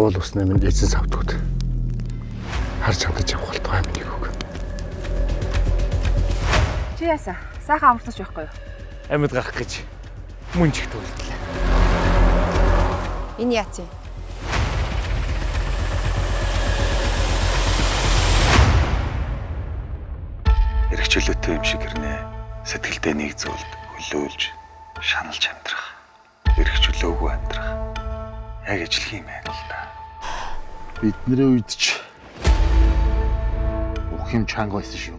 уул усны минь эзэн савдгууд. Харж хандаж явах болтгой миний үг. Чи яасан? Сайхан амарсаж байхгүй юу? Амьд гарах гэж мөн чих төрөлдлээ. Энэ яац юм? Эрх чөлөөтэй юм шиг гэрнэ. Сэтгэлдээ нэг зүйлд хөлөөлж, шаналж амьдрах. Эрх чөлөөгүй амьдрах. Яг ижлэх юм байна л да. Бидний үед ч бүх юм чанга байсан шүү.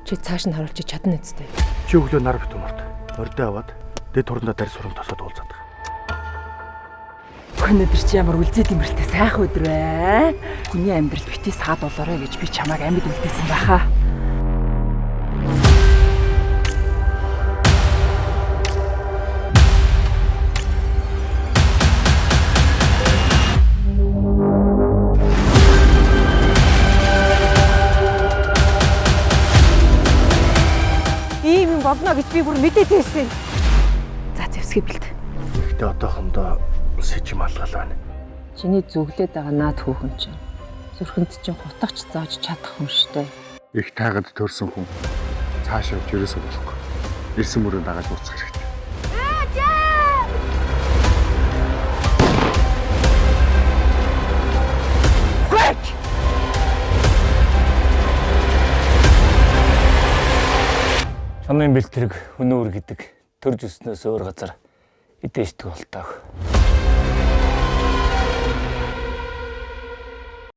Чи цааш нь харуулж чадна үстэй. Чи өглөө нар бит умарт. Ордоо аваад дэд турандаа дарь сурам тосоод уулзаад. Өнөөдөр чи ямар үлзий дэмрэлтэй сайхан өдөр вэ? Хүний амьдрал битгий саад болоорой гэж би чамайг амьд үлдээсэн байхаа. Ийм юм болно гэж би бүр мэдээд байсан. За зэвсгээ бэлт. Гэхдээ одоохондоо сэжим алгал байна. Чиний зүглээд байгаа наад хүүхэн чинь зүрхэнд чинь хутагч зааж чадах хүн штэ. Их тайганд төрсэн хүн цаашаа жирээсөө болохгүй. Ирсэн мөрөнд дагаад нууцах хэрэгтэй. Чонын бэлтрэг өнөөр гэдэг төрж өснөөс өөр газар эдээшдэг болтойг.